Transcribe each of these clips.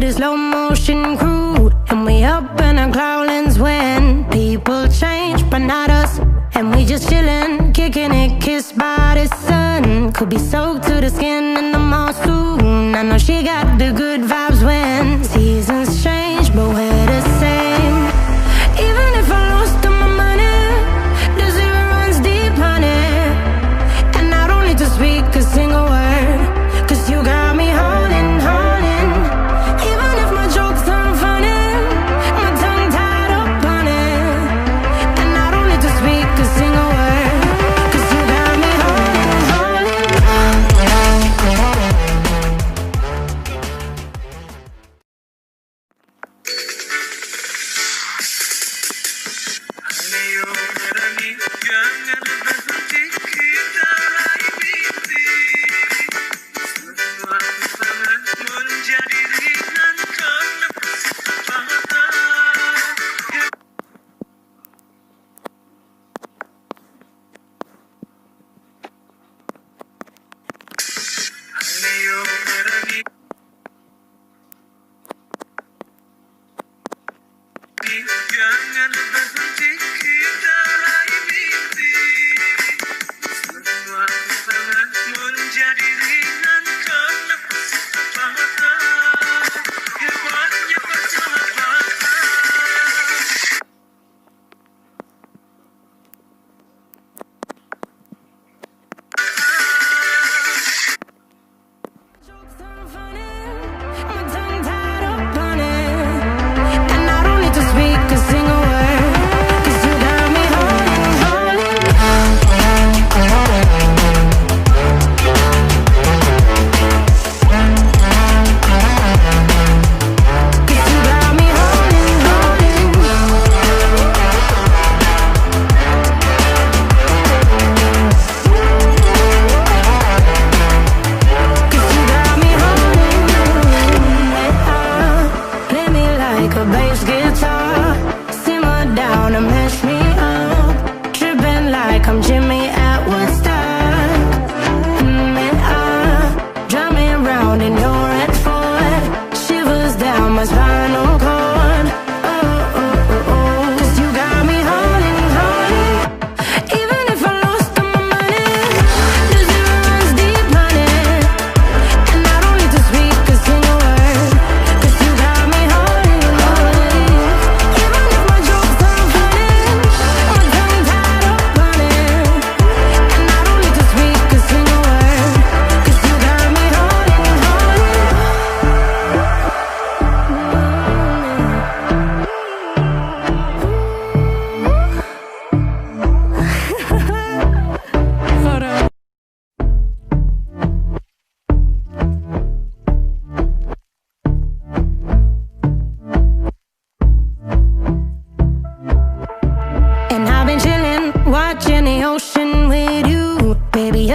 a slow motion crew, and we up in our growlings when people change, but not us. And we just chillin', kicking it, kissed by the sun. Could be soaked to the skin in the mall soon. I know she got the good vibes when seasons change, but we're the same. Even if I lost all my money, the zero runs deep, honey. And I don't need to speak a single word, 'cause you got me holding, holding. Even if my jokes aren't funny, my tongue tied up on it. And I don't need to speak a single word, 'cause you got me holding, holding.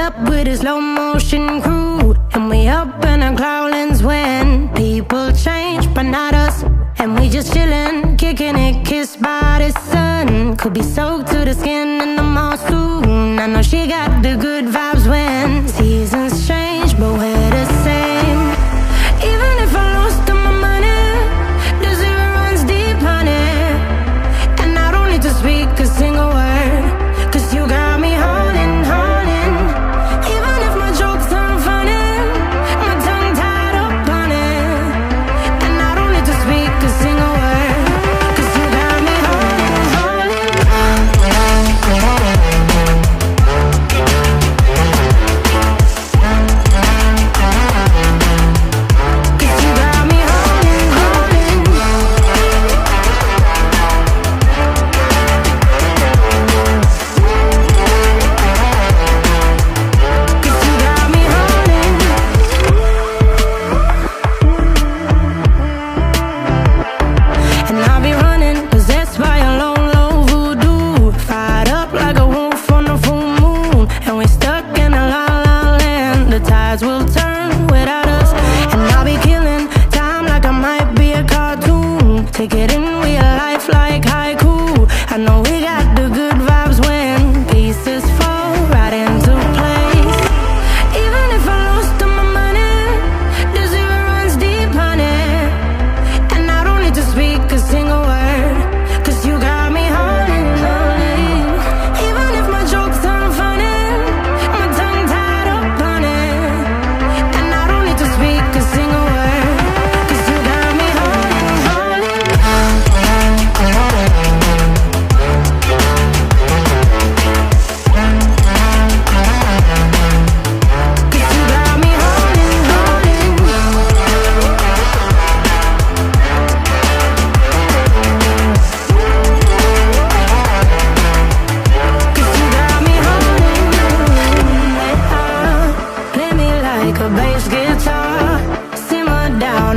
Up with a slow motion crew, and we up in our growlings when people change, but not us. And we just chillin', kicking it, kissed by the sun. Could be soaked to the skin in the mall soon. I know she got the good vibes when seasons change, but we're the same. Even if I lost all my money, the zero runs deep, honey. And I don't need to speak a single word, 'cause you got me holding, holding. Single word, 'cause you got me holding, holding.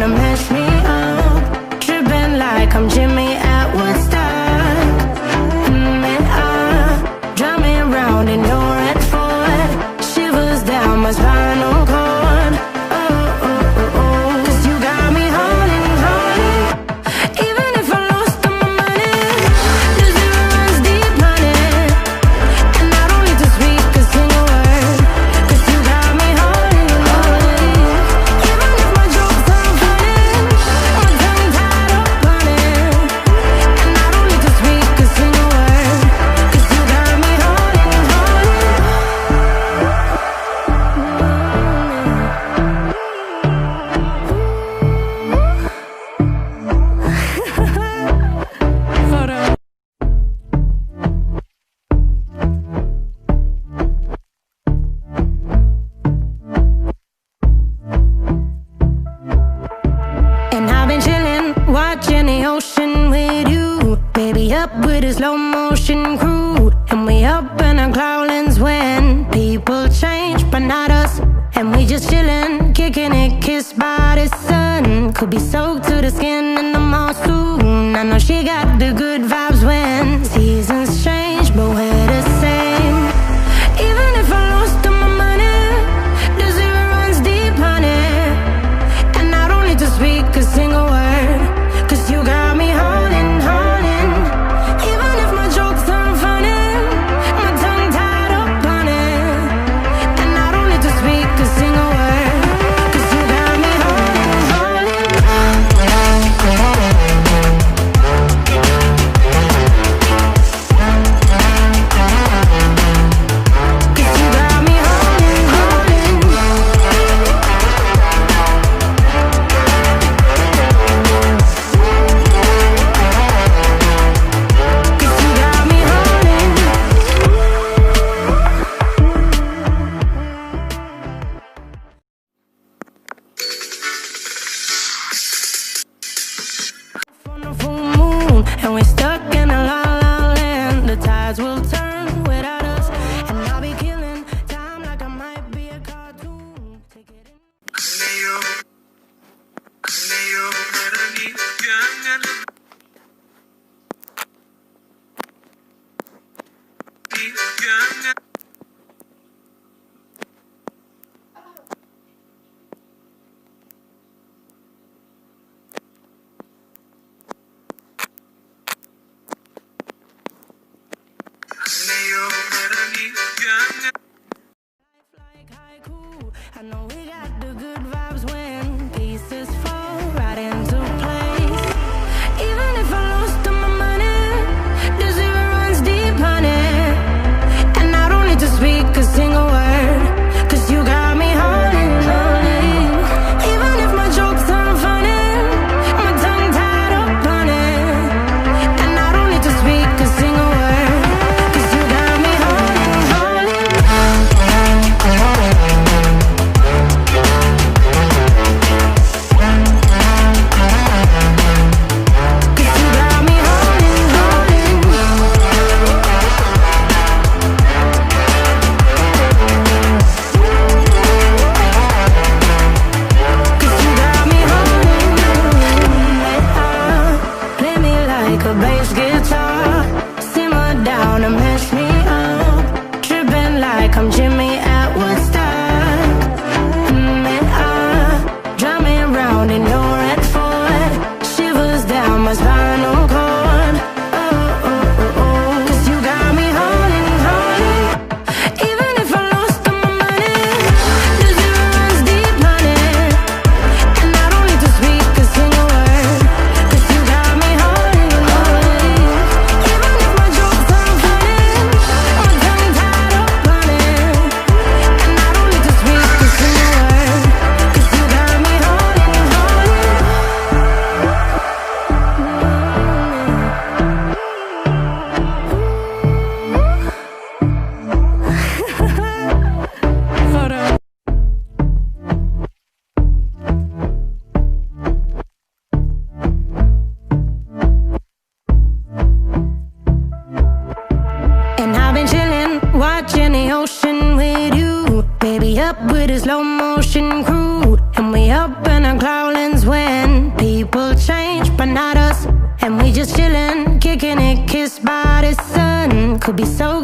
wanna mess me up, tripping like I'm Jimmy at Woodstock. Drive me around in your red Ford, shivers down my spinal cord. Oh, oh, oh, oh. 'Cause you got me holding, holding. Even if I lost all my money, the zero runs deep, honey. And I don't need to speak a single word, 'cause you got me holding, holding. Even if my jokes are funny, my tongue tied up on it. And I don't need to speak a single word, 'cause you got me holding, holding. Hold on. And I've been chillin', watching the ocean with you. Baby, up with a slow motion crew. And we up in our cloudlands when people change, but not us. And we just chillin', kicking it, kissed by the sun. Could be soaked to the skin in the mall soon. I know she got the good vibes when seasons change, but we're the same. Even if I lost all my money, the zero runs deep, honey. And I don't need to speak a single word, 'cause you got me holding, holding. Even if my jokes aren't funny, my tongue tied up on it. And I don't need to speak a single word, 'cause you got me holding, holding. could be so